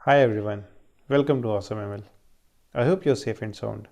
Hi everyone, welcome to Awesome ML. I hope you're safe and sound.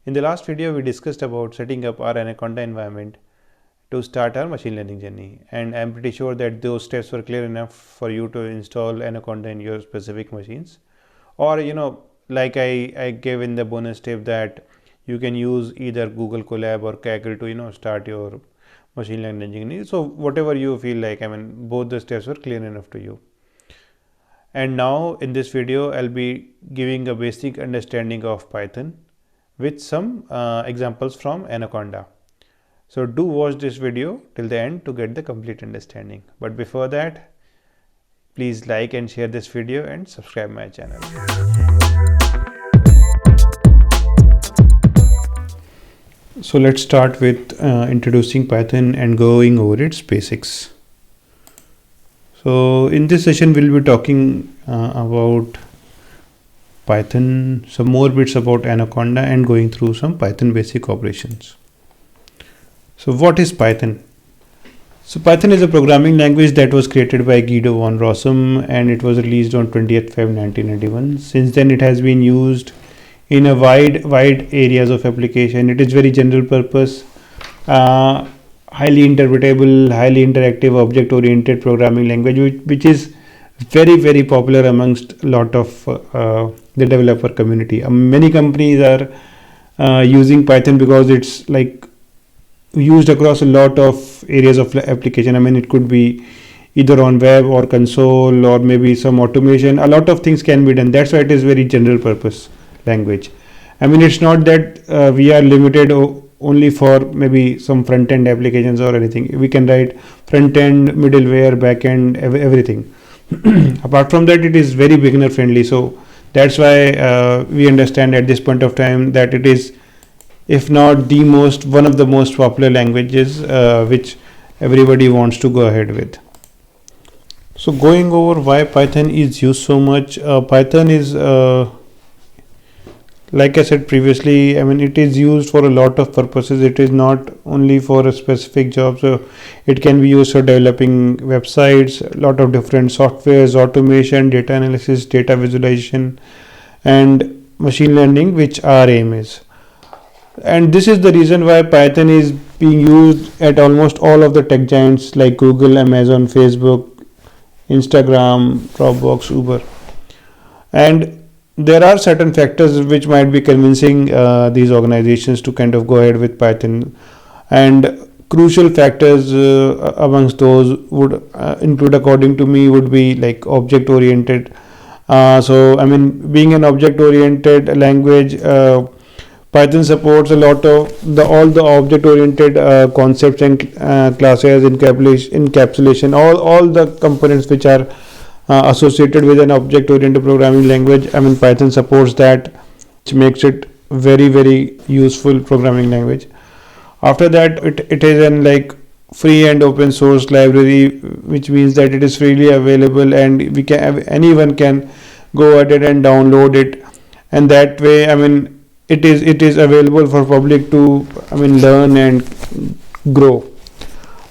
In the last video, we discussed about setting up our Anaconda environment to start our machine learning journey, and I'm pretty sure that those steps were clear enough for you to install Anaconda in your specific machines. Or like I gave in the bonus tip that you can use either Google Colab or Kaggle to start your machine learning journey. So whatever you feel like, both the steps were clear enough to you. And now in this video I'll be giving a basic understanding of Python with some examples from Anaconda. So do watch this video till the end to get the complete understanding. But before that, please like and share this video and subscribe my channel. So let's start with introducing Python and going over its basics. So in this session we'll be talking about Python, some more bits about Anaconda, and going through some Python basic operations. So what is Python? So Python is a programming language that was created by Guido von Rossum, and it was released on 20th Feb 1991. Since then it has been used in a wide areas of application. It is very general purpose, highly interpretable, highly interactive, object oriented programming language, which is very popular amongst a lot of the developer community. Many companies are using Python because it's like used across a lot of areas of application. It could be either on web or console or maybe some automation. A lot of things can be done. That's why it is very general purpose language. It's not that we are limited only for maybe some front end applications or anything. We can write front end, middleware, back end, everything. Apart from that, it is very beginner friendly. So that's why we understand at this point of time that it is, if not the one of the most popular languages which everybody wants to go ahead with. So going over why Python is used so much. Python is like I said previously, it is used for a lot of purposes. It is not only for a specific job. So it can be used for developing websites, a lot of different softwares, automation, data analysis, data visualization, and machine learning, which our aim is. And this is the reason why Python is being used at almost all of the tech giants like Google, Amazon, Facebook, Instagram, Dropbox, Uber. And there are certain factors which might be convincing these organizations to kind of go ahead with Python, and crucial factors amongst those would include, according to me, would be like object oriented. Being an object oriented language, Python supports a lot of all the object oriented concepts and classes, encapsulation, all the components which are associated with an object-oriented programming language. Python supports that, which makes it very useful programming language. After that, it is an like free and open source library, which means that it is freely available and anyone can go at it and download it, and that way it is available for public to learn and grow.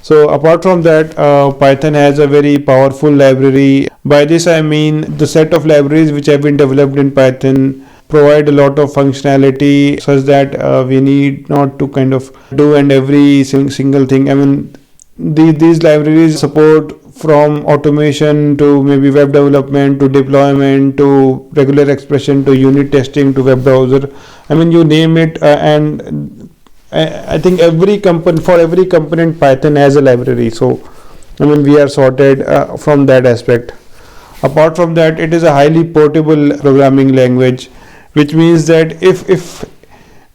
So apart from that, Python has a very powerful library. By this I mean the set of libraries which have been developed in Python provide a lot of functionality such that we need not to kind of do and every single thing. These libraries support from automation to maybe web development to deployment to regular expression to unit testing to web browser. You name it, and I think for every component Python has a library. So we are sorted from that aspect. Apart from that, it is a highly portable programming language, which means that if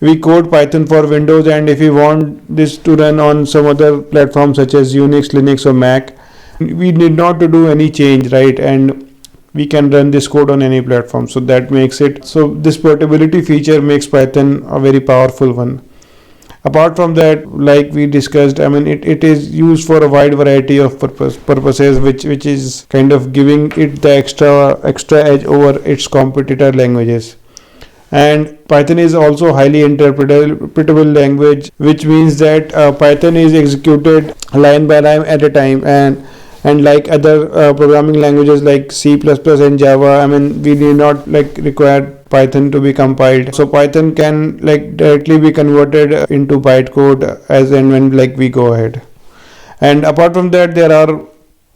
we code Python for Windows and if we want this to run on some other platform such as Unix, Linux or Mac, we need not to do any change, right? And we can run this code on any platform. So that makes it, so this portability feature makes Python a very powerful one. Apart from that, like we discussed, it is used for a wide variety of purposes, which is kind of giving it the extra edge over its competitor languages. And Python is also highly interpretable language, which means that Python is executed line by line at a time, and And like other programming languages like C++ and Java, I mean, we need not like require Python to be compiled. So Python can like directly be converted into bytecode as and when like we go ahead. And apart from that, there are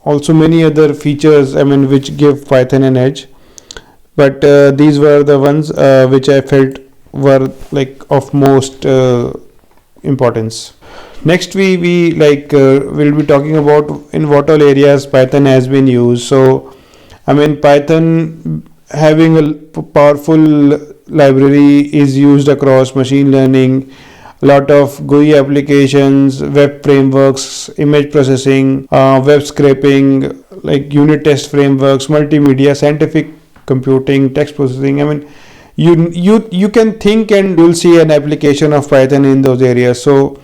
also many other features, I mean, which give Python an edge. But these were the ones which I felt were like of most importance. Next, we like will be talking about in what all areas Python has been used. So, I mean, Python having a powerful library is used across machine learning, a lot of GUI applications, web frameworks, image processing, web scraping, like unit test frameworks, multimedia, scientific computing, text processing. I mean, you can think and you'll see an application of Python in those areas. So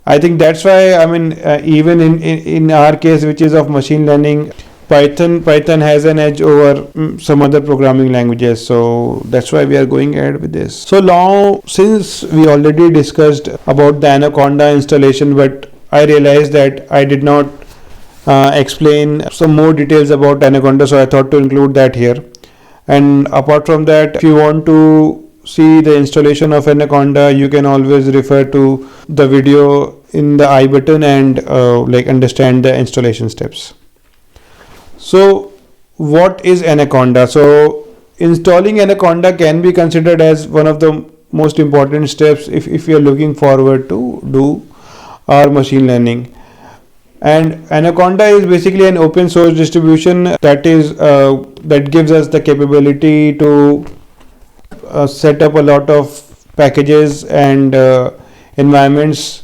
I think that's why, I mean, even in our case, which is of machine learning, Python has an edge over some other programming languages. So that's why we are going ahead with this. So now, since we already discussed about the Anaconda installation, but I realized that I did not explain some more details about Anaconda, so I thought to include that here. And apart from that, if you want to see the installation of Anaconda, you can always refer to the video in the I button and like understand the installation steps. So what is Anaconda? So installing Anaconda can be considered as one of the most important steps if you are looking forward to do our machine learning. And Anaconda is basically an open source distribution that gives us the capability to set up a lot of packages and environments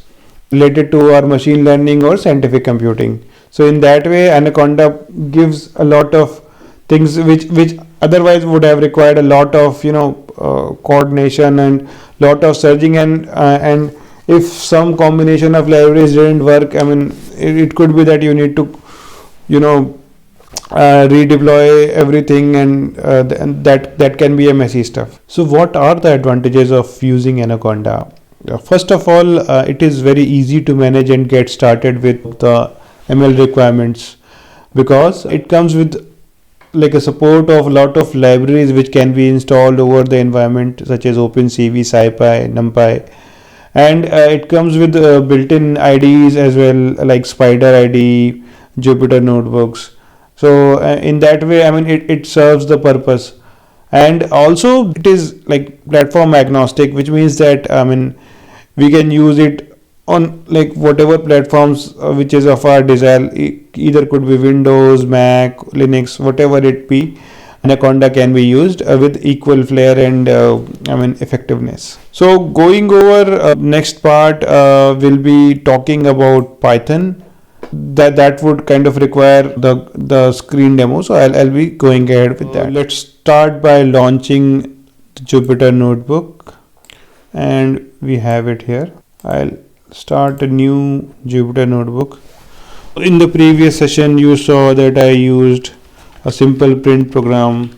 related to our machine learning or scientific computing. So in that way, Anaconda gives a lot of things which otherwise would have required a lot of coordination and lot of searching, and if some combination of libraries didn't work, I mean, it could be that you need to redeploy everything, and that can be a messy stuff. So what are the advantages of using Anaconda? First of all, it is very easy to manage and get started with the ML requirements, because it comes with like a support of a lot of libraries which can be installed over the environment, such as OpenCV, SciPy, NumPy, and it comes with built-in IDEs as well, like Spider IDE, Jupyter notebooks. So in that way, I mean, it serves the purpose. And also it is like platform agnostic, which means that, I mean, we can use it on like whatever platforms which is of our desire. Either could be Windows, Mac, Linux, whatever it be. Anaconda can be used with equal flair and I mean effectiveness. So going over next part, we'll be talking about Python. That would kind of require the screen demo, so I'll be going ahead with that. Let's start by launching the Jupyter notebook, and we have it here. I'll start a new Jupyter notebook. In the previous session, you saw that I used a simple print command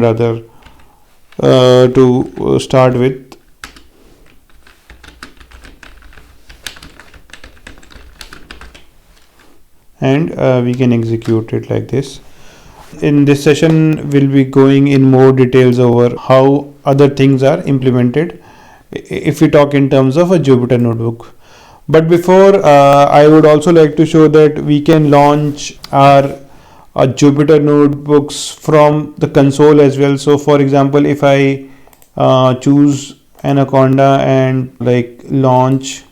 rather, to start with. And we can execute it like this. In this session, we'll be going in more details over how other things are implemented if we talk in terms of a Jupyter notebook. But before, I would also like to show that we can launch our Jupyter notebooks from the console as well. So for example, if I choose Anaconda and like launch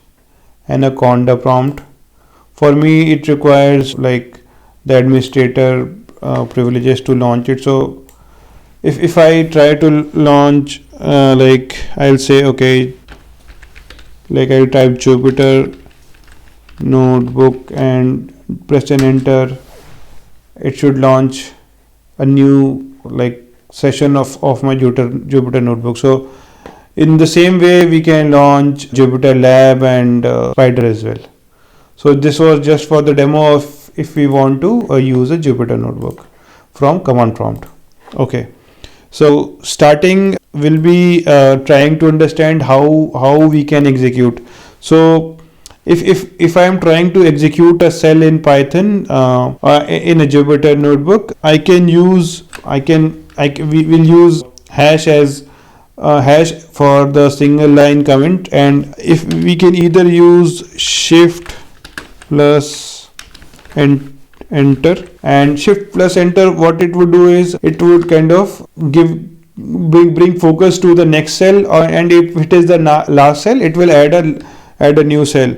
Anaconda prompt, for me it requires like the administrator privileges to launch it. So if I try to launch, like I'll say okay, like I'll type Jupyter notebook and press an enter, it should launch a new like session of my Jupyter notebook. So in the same way, we can launch Jupyter Lab and Spider as well. So this was just for the demo of if we want to use a Jupyter notebook from command prompt. Okay, so starting, we'll be trying to understand how we can execute. So if I am trying to execute a cell in Python in a Jupyter notebook, we will use hash as hash for the single line comment, and if we can either use shift plus enter, and shift plus enter, what it would do is it would kind of bring focus to the next cell, and if it is the last cell, it will add a new cell.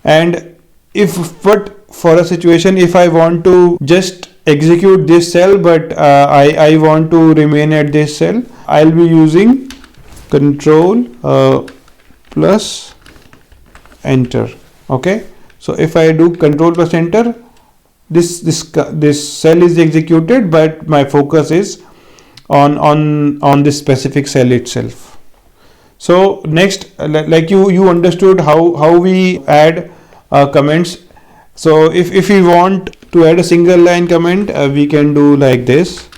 And but for a situation, if I want to just execute this cell, but I want to remain at this cell, I'll be using control plus enter. Okay, so if I do control plus enter, this cell is executed, but my focus is on this specific cell itself. So next, like you understood how we add comments. So if we want to add a single line comment, we can do like this.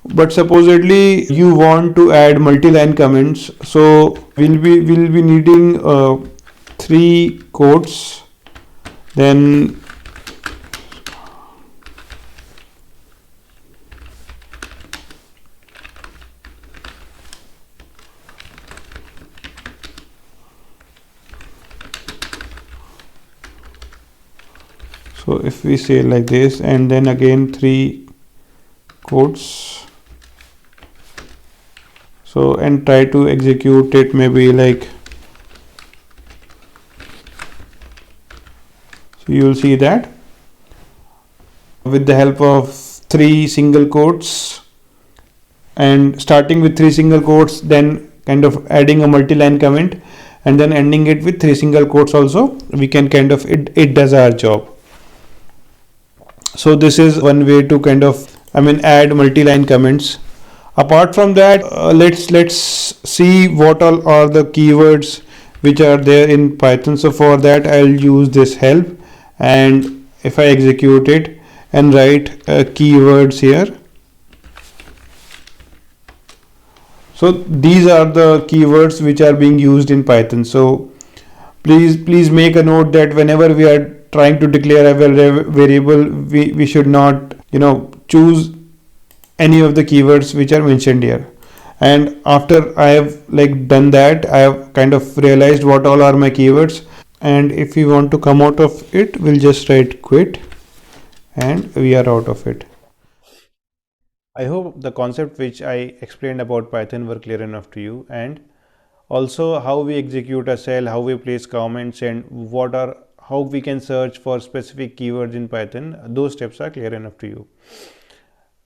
But supposedly you want to add multi-line comments, so we'll be needing 3 quotes, then so if we say like this, and then again 3 quotes, so and try to execute it maybe like, so you will see that with the help of 3 single quotes, and starting with 3 single quotes, then kind of adding a multi-line comment, and then ending it with 3 single quotes also, we can kind of it does our job. So this is one way to kind of add multi-line comments. Apart from that, let's see what all are the keywords which are there in Python. So for that, I'll use this help, and if I execute it and write keywords here, so these are the keywords which are being used in Python. So please make a note that whenever we are trying to declare a variable, we should not choose any of the keywords which are mentioned here. And after I have done that, I have kind of realized what all are my keywords, and if we want to come out of it, we'll just write quit, and we are out of it. I hope the concept which I explained about Python were clear enough to you, and also how we execute a cell, how we place comments, and how we can search for specific keywords in Python. Those steps are clear enough to you.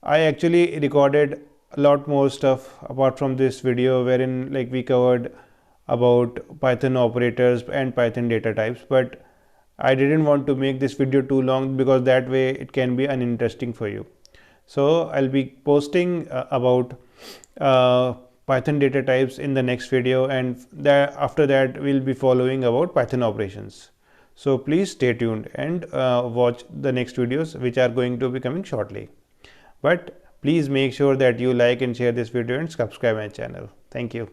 I actually recorded a lot more stuff apart from this video, wherein we covered about Python operators and Python data types, but I didn't want to make this video too long, because that way it can be uninteresting for you. So I'll be posting about Python data types in the next video, and after that we'll be following about Python operations. So please stay tuned and watch the next videos, which are going to be coming shortly. But please make sure that you like and share this video and subscribe my channel. Thank you.